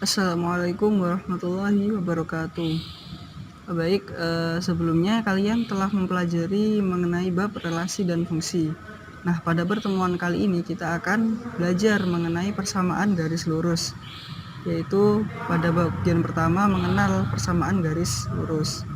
Assalamualaikum warahmatullahi wabarakatuh. Baik, sebelumnya kalian telah mempelajari mengenai bab relasi dan fungsi. Nah, pada pertemuan kali ini kita akan belajar mengenai persamaan garis lurus, yaitu pada bagian pertama mengenal persamaan garis lurus.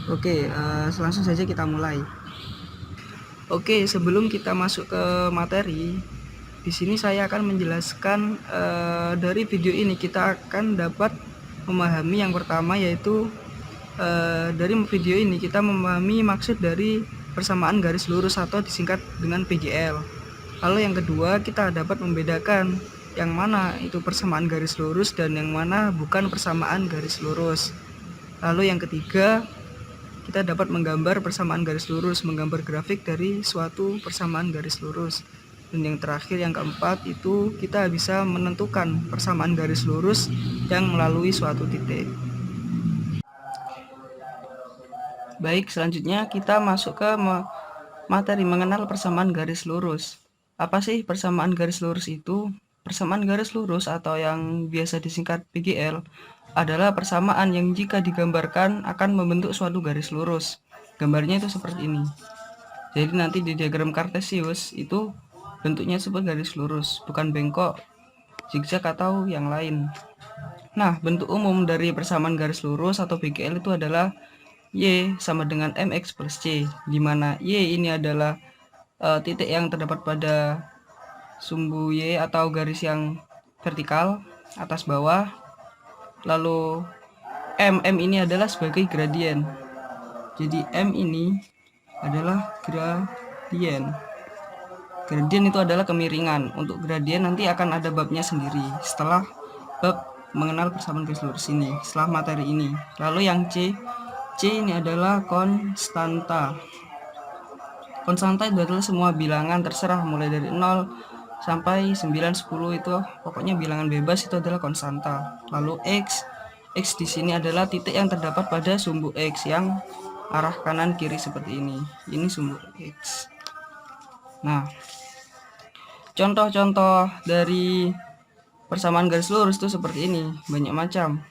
Oke, langsung saja kita mulai. Oke, sebelum kita masuk ke materi, di sini saya akan menjelaskan dari video ini kita akan dapat memahami yang pertama, yaitu dari video ini kita memahami maksud dari persamaan garis lurus atau disingkat dengan PGL. Lalu yang kedua, kita dapat membedakan yang mana itu persamaan garis lurus dan yang mana bukan persamaan garis lurus. Lalu yang ketiga, kita dapat menggambar persamaan garis lurus, menggambar grafik dari suatu persamaan garis lurus. Dan yang terakhir, yang keempat, itu kita bisa menentukan persamaan garis lurus yang melalui suatu titik. Baik, selanjutnya kita masuk ke materi mengenal persamaan garis lurus. Apa sih persamaan garis lurus itu? Persamaan garis lurus atau yang biasa disingkat PGL adalah persamaan yang jika digambarkan akan membentuk suatu garis lurus. Gambarnya itu seperti ini. Jadi nanti di diagram Kartesius itu bentuknya seperti garis lurus, bukan bengkok, zigzag atau yang lain. Nah, bentuk umum dari persamaan garis lurus atau PGL itu adalah Y sama dengan MX plus C, di mana Y ini adalah titik yang terdapat pada sumbu Y atau garis yang vertikal atas bawah. Lalu M ini adalah sebagai gradien. Jadi M ini adalah gradien. Gradien itu adalah kemiringan. Untuk gradien nanti akan ada babnya sendiri setelah bab mengenal persamaan garis lurus ini, setelah materi ini. Lalu yang C ini adalah konstanta. Konstanta itu adalah semua bilangan terserah mulai dari 0 sampai 9, 10 itu pokoknya bilangan bebas itu adalah konstanta. Lalu X di sini adalah titik yang terdapat pada sumbu X yang arah kanan kiri seperti ini. Ini sumbu X. Nah, contoh-contoh dari persamaan garis lurus itu seperti ini, banyak macam.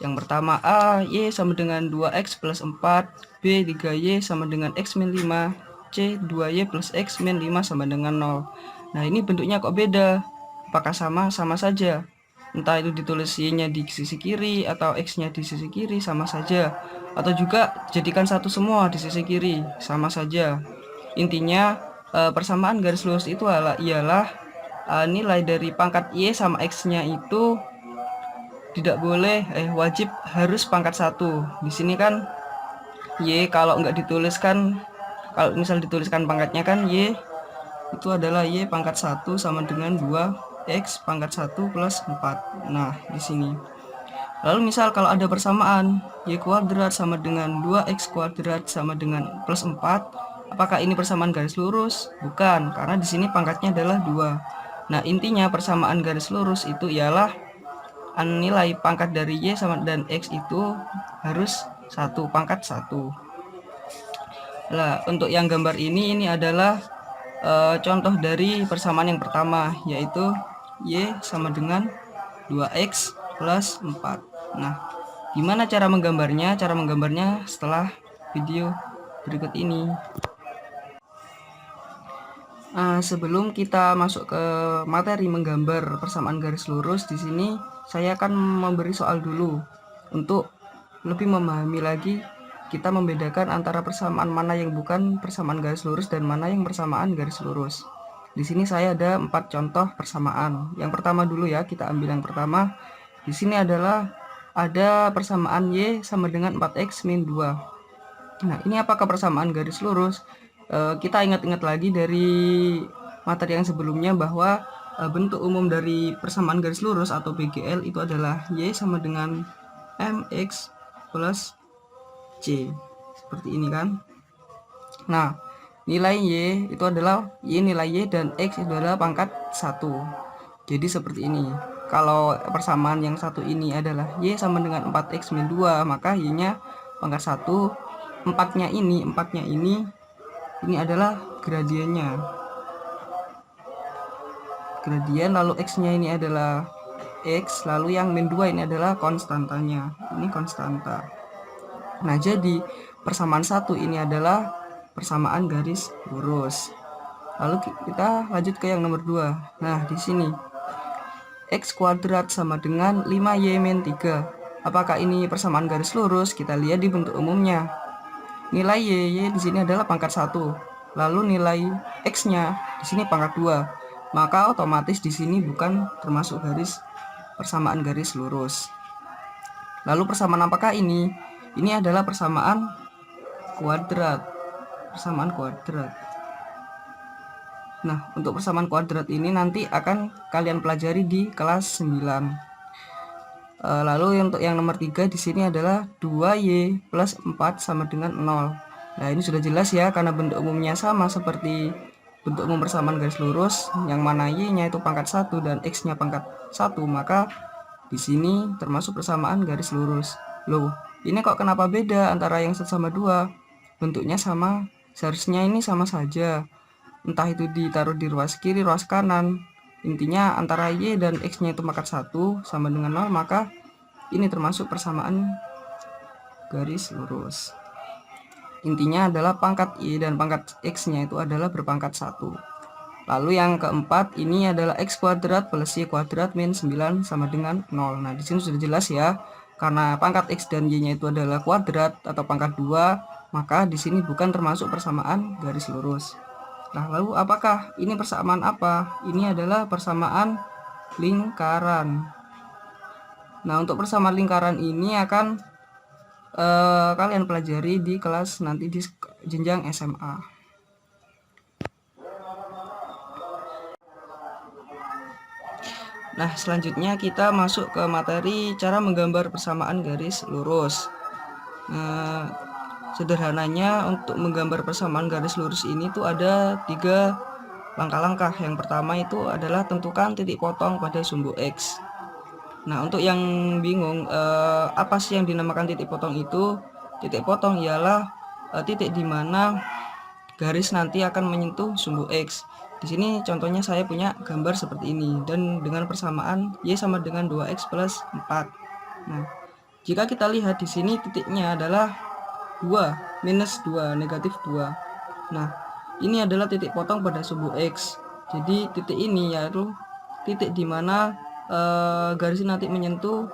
Yang pertama, A, Y sama dengan 2X plus 4, B, 3Y sama dengan X min 5, C, 2Y plus X min 5 sama dengan 0. Nah, ini bentuknya kok beda? Apakah sama? Sama saja. Entah itu ditulis Y-nya di sisi kiri atau X-nya di sisi kiri, sama saja. Atau juga jadikan satu semua di sisi kiri, sama saja. Intinya, persamaan garis lurus itu ialah nilai dari pangkat Y sama X-nya itu tidak boleh, wajib harus pangkat 1. Di sini kan Y kalau nggak dituliskan, kalau misal dituliskan pangkatnya kan Y itu adalah Y pangkat 1 sama dengan 2X pangkat 1 plus 4. Nah, di sini. Lalu misal kalau ada persamaan Y kuadrat sama dengan 2X kuadrat sama dengan plus 4, apakah ini persamaan garis lurus? Bukan, karena di sini pangkatnya adalah 2. Nah, intinya persamaan garis lurus itu ialah nilai pangkat dari Y sama dan X itu harus 1, pangkat 1. Nah, untuk yang gambar ini adalah contoh dari persamaan yang pertama, yaitu Y sama dengan 2X plus 4. Nah, gimana cara menggambarnya? Cara menggambarnya setelah video berikut ini. Sebelum kita masuk ke materi menggambar persamaan garis lurus, di sini saya akan memberi soal dulu untuk lebih memahami lagi kita membedakan antara persamaan mana yang bukan persamaan garis lurus dan mana yang persamaan garis lurus. Di sini saya ada 4 contoh persamaan. Yang pertama dulu ya, kita ambil yang pertama. Di sini adalah ada persamaan Y sama dengan 4X min 2. Nah, ini apakah persamaan garis lurus? Kita ingat-ingat lagi dari materi yang sebelumnya bahwa bentuk umum dari persamaan garis lurus atau PGL itu adalah Y sama dengan MX plus C, seperti ini kan. Nah, nilai Y itu adalah nilai Y dan X itu adalah pangkat 1. Jadi seperti ini. Kalau persamaan yang satu ini adalah Y sama dengan 4X min 2, maka Y-nya pangkat 1. 4-nya ini adalah gradiennya. Gradien, lalu X-nya ini adalah X, lalu yang min 2 ini adalah konstantanya. Ini konstanta. Nah, jadi persamaan 1 ini adalah persamaan garis lurus. Lalu kita lanjut ke yang nomor 2. Nah, di sini X kuadrat sama dengan 5Y min 3. Apakah ini persamaan garis lurus? Kita lihat di bentuk umumnya. Nilai Y di sini adalah pangkat 1. Lalu nilai X-nya di sini pangkat 2. Maka otomatis di sini bukan termasuk persamaan garis lurus. Lalu persamaan apakah ini? Ini adalah persamaan kuadrat. Persamaan kuadrat. Nah, untuk persamaan kuadrat ini nanti akan kalian pelajari di kelas 9. Lalu untuk yang nomor 3 di sini adalah 2Y plus 4 sama dengan 0. Nah, ini sudah jelas ya, karena bentuk umumnya sama seperti bentuk umum persamaan garis lurus, yang mana Y-nya itu pangkat 1 dan X-nya pangkat 1, maka di sini termasuk persamaan garis lurus. Loh, ini kok kenapa beda antara yang 1 sama 2? Bentuknya sama, seharusnya ini sama saja. Entah itu ditaruh di ruas kiri, ruas kanan. Intinya antara Y dan X-nya itu pangkat 1 sama dengan 0, maka ini termasuk persamaan garis lurus. Intinya adalah pangkat Y dan pangkat X-nya itu adalah berpangkat 1. Lalu yang keempat ini adalah X kuadrat plus Y kuadrat min 9 sama dengan 0. Nah, di sini sudah jelas ya. Karena pangkat X dan Y-nya itu adalah kuadrat atau pangkat 2, maka di sini bukan termasuk persamaan garis lurus. Nah, lalu apakah ini persamaan apa? Ini adalah persamaan lingkaran. Nah, untuk persamaan lingkaran ini akan kalian pelajari di kelas nanti di jenjang SMA. Nah, selanjutnya kita masuk ke materi cara menggambar persamaan garis lurus. Sederhananya untuk menggambar persamaan garis lurus ini tuh ada 3 langkah-langkah. Yang pertama itu adalah tentukan titik potong pada sumbu X. Nah, untuk yang bingung apa sih yang dinamakan titik potong itu? Titik potong ialah titik di mana garis nanti akan menyentuh sumbu X. Di sini contohnya saya punya gambar seperti ini dan dengan persamaan Y sama dengan 2X plus 4. Nah, jika kita lihat di sini titiknya adalah 2, minus 2, negatif 2. Nah, ini adalah titik potong pada sumbu X. Jadi titik ini yaitu titik di mana garis nanti menyentuh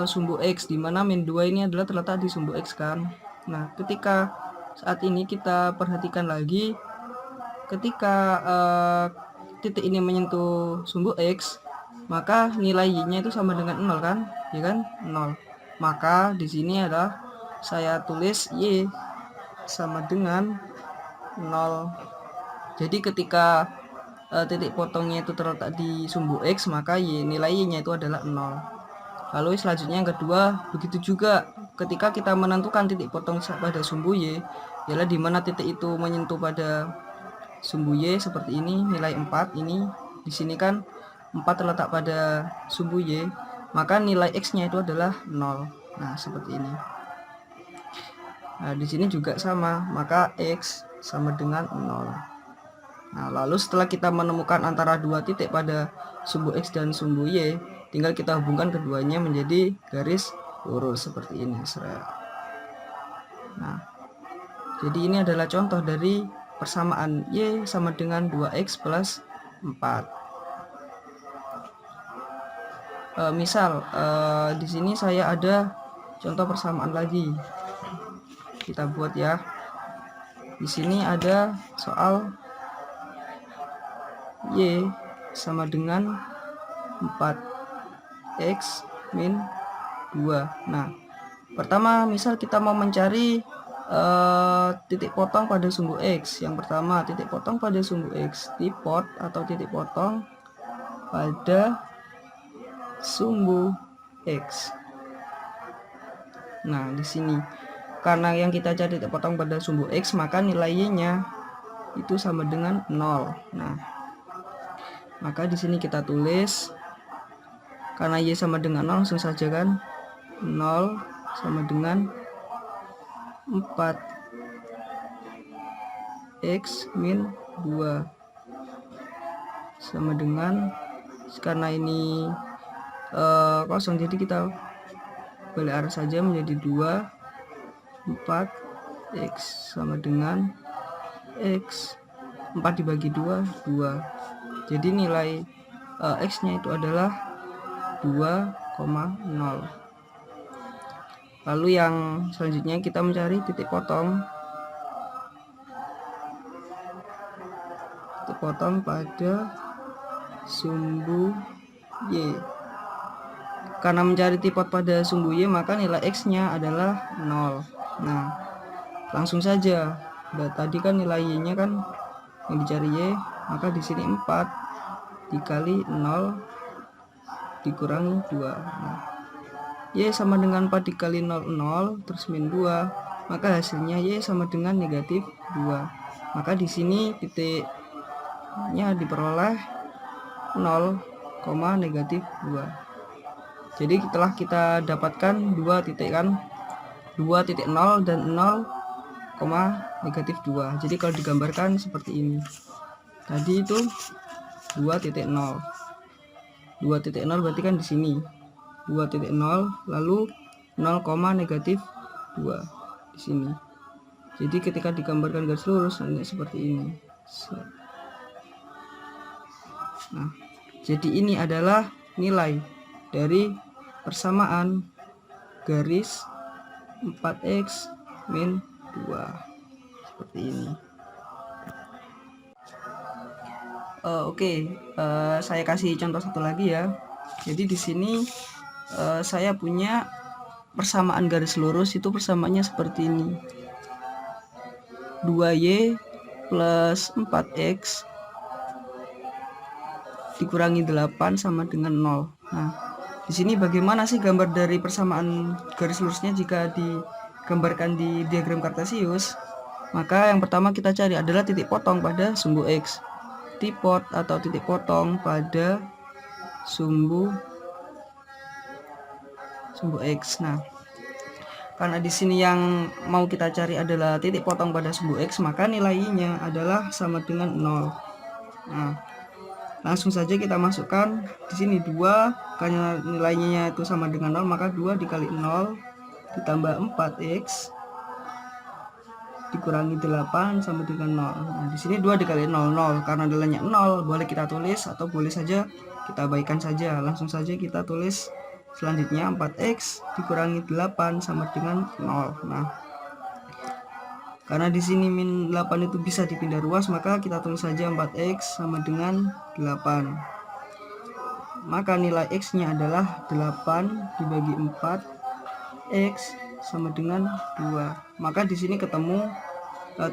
sumbu X, di mana min 2 ini adalah terletak di sumbu X kan. Nah, ketika saat ini kita perhatikan lagi, ketika titik ini menyentuh sumbu X, maka nilai Y-nya itu sama dengan 0 kan? Ya kan? 0. Maka di sini adalah saya tulis Y sama dengan 0. Jadi ketika titik potongnya itu terletak di sumbu X, maka nilai Y-nya itu adalah 0. Lalu selanjutnya yang kedua, begitu juga ketika kita menentukan titik potong pada sumbu Y, ialah di mana titik itu menyentuh pada sumbu Y seperti ini, nilai 4 ini. Di sini kan 4 terletak pada sumbu Y, maka nilai X-nya itu adalah 0. Nah, seperti ini. Nah, di sini juga sama, maka X sama dengan 0. Nah, lalu setelah kita menemukan antara dua titik pada sumbu X dan sumbu Y, tinggal kita hubungkan keduanya menjadi garis lurus seperti ini. Nah, jadi ini adalah contoh dari persamaan Y sama dengan 2X plus 4. Misal, di sini saya ada contoh persamaan lagi. Kita buat ya. Di sini ada soal Y sama dengan 4X min 2. Nah, pertama misal kita mau mencari titik potong pada sumbu X. Yang pertama, titik potong pada sumbu X, tipot atau titik potong pada sumbu X. Nah, di sini karena yang kita cari titik potong pada sumbu X, maka nilai Y-nya itu sama dengan 0. Nah, maka di sini kita tulis, karena Y sama dengan 0, langsung saja kan, 0 sama dengan 4X min 2 sama dengan, karena ini kosong, jadi kita balik arah saja menjadi 2, 4, X sama dengan X 4 dibagi 2, 2. Jadi nilai X nya itu adalah 2,0. Lalu yang selanjutnya kita mencari titik potong pada sumbu Y. Karena mencari titik pada sumbu Y, maka nilai X nya adalah 0. Nah, langsung saja. Tadi kan nilai Y nya kan yang dicari Y, maka di sini 4 dikali 0 dikurangi 2. Nah, Y sama dengan 4 dikali 0, 0, terus min 2, maka hasilnya Y sama dengan negatif 2. Maka di sini titiknya diperoleh 0, negatif 2. Jadi telah kita dapatkan 2 titik kan, 2.0 dan 0, negatif 2. Jadi kalau digambarkan seperti ini. Tadi itu 2.0. 2.0 berarti kan di sini 2.0, lalu 0, negatif 2 di sini. Jadi ketika digambarkan garis lurus nanti seperti ini. Nah, jadi ini adalah nilai dari persamaan garis 4x min 2 seperti ini. Oke, saya kasih contoh satu lagi ya. Jadi di sini saya punya persamaan garis lurus, itu persamaannya seperti ini. 2y plus 4x dikurangi 8 sama dengan 0. Nah, di sini bagaimana sih gambar dari persamaan garis lurusnya jika digambarkan di diagram Kartesius? Maka yang pertama kita cari adalah titik potong pada sumbu X. Tipot atau titik potong pada sumbu X. Nah, karena di sini yang mau kita cari adalah titik potong pada sumbu X, maka nilainya adalah sama dengan 0. Nah, langsung saja kita masukkan di sini 2, karena nilainya itu sama dengan 0, maka 2 dikali 0 ditambah 4x dikurangi 8 sama dengan 0. Nah, di sini 2 dikali 0, 0. Karena nilainya 0, boleh kita tulis atau boleh saja kita baikkan saja. Langsung saja kita tulis selanjutnya 4x dikurangi 8 sama dengan 0. Nah, karena di sini min 8 itu bisa dipindah ruas, maka kita tulis saja 4x sama dengan 8. Maka nilai x-nya adalah 8 dibagi 4, x sama dengan 2. Maka di sini ketemu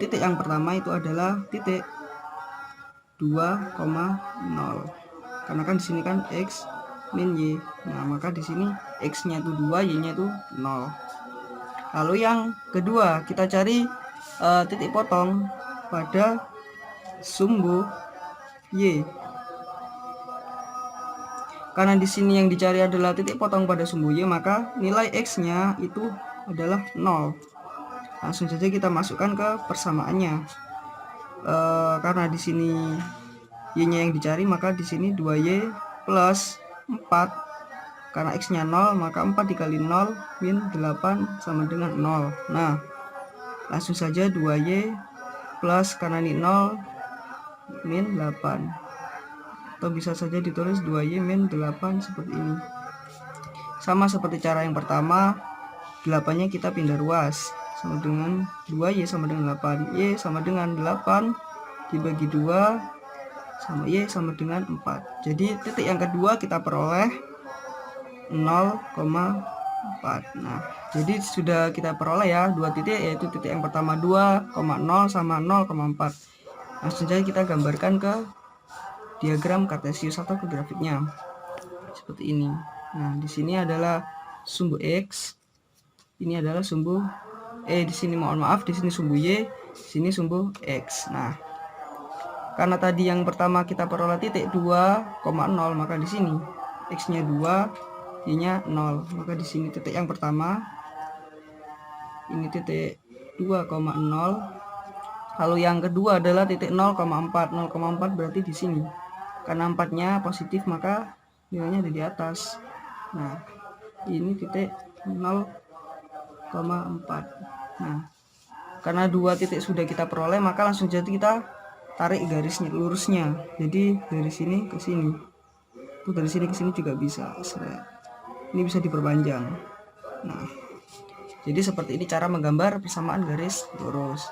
titik yang pertama itu adalah titik 2,0. Karena kan di sini kan x min y. Nah, maka di sini x-nya itu 2, y-nya itu 0. Lalu yang kedua, kita cari titik potong pada sumbu y. Karena di sini yang dicari adalah titik potong pada sumbu y, maka nilai x-nya itu adalah 0. Langsung saja kita masukkan ke persamaannya. Karena di sini y-nya yang dicari, maka di sini 2y plus 4. Karena x-nya 0, maka 4 dikali 0 min 8 sama dengan 0. Nah, langsung saja 2y plus, karena ini 0, min 8. Atau bisa saja ditulis 2y min 8 seperti ini. Sama seperti cara yang pertama, 8-nya kita pindah ruas. Sama dengan 2y sama dengan 8. Y sama dengan 8 dibagi 2 sama y sama dengan 4. Jadi titik yang kedua kita peroleh 0,4. Nah, jadi sudah kita peroleh ya 2 titik, yaitu titik yang pertama 2,0 sama 0,4. Langsung saja kita gambarkan ke diagram Kartesius atau ke grafiknya seperti ini. Nah, di sini adalah sumbu x, ini adalah sumbu di sini mohon maaf, di sini sumbu y, di sini sumbu x. Nah, karena tadi yang pertama kita peroleh titik 2,0, maka di sini x-nya 2, y-nya 0. Maka di sini titik yang pertama ini titik 2,0. Lalu yang kedua adalah titik 0,4. 0,4 berarti di sini. Karena 4-nya positif, maka nilainya ada di atas. Nah, ini titik 0,4. Nah, karena 2 titik sudah kita peroleh, maka langsung saja kita tarik garisnya lurusnya. Jadi dari sini ke sini. Tuh, dari sini ke sini juga bisa. Ini bisa diperpanjang. Nah, jadi seperti ini cara menggambar persamaan garis lurus.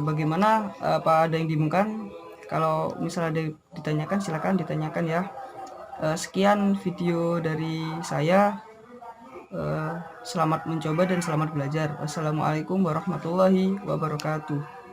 Bagaimana, apa ada yang dibingungkan? Kalau misalnya ada yang ditanyakan, silakan ditanyakan ya. Sekian video dari saya. Selamat mencoba dan selamat belajar. Wassalamualaikum warahmatullahi wabarakatuh.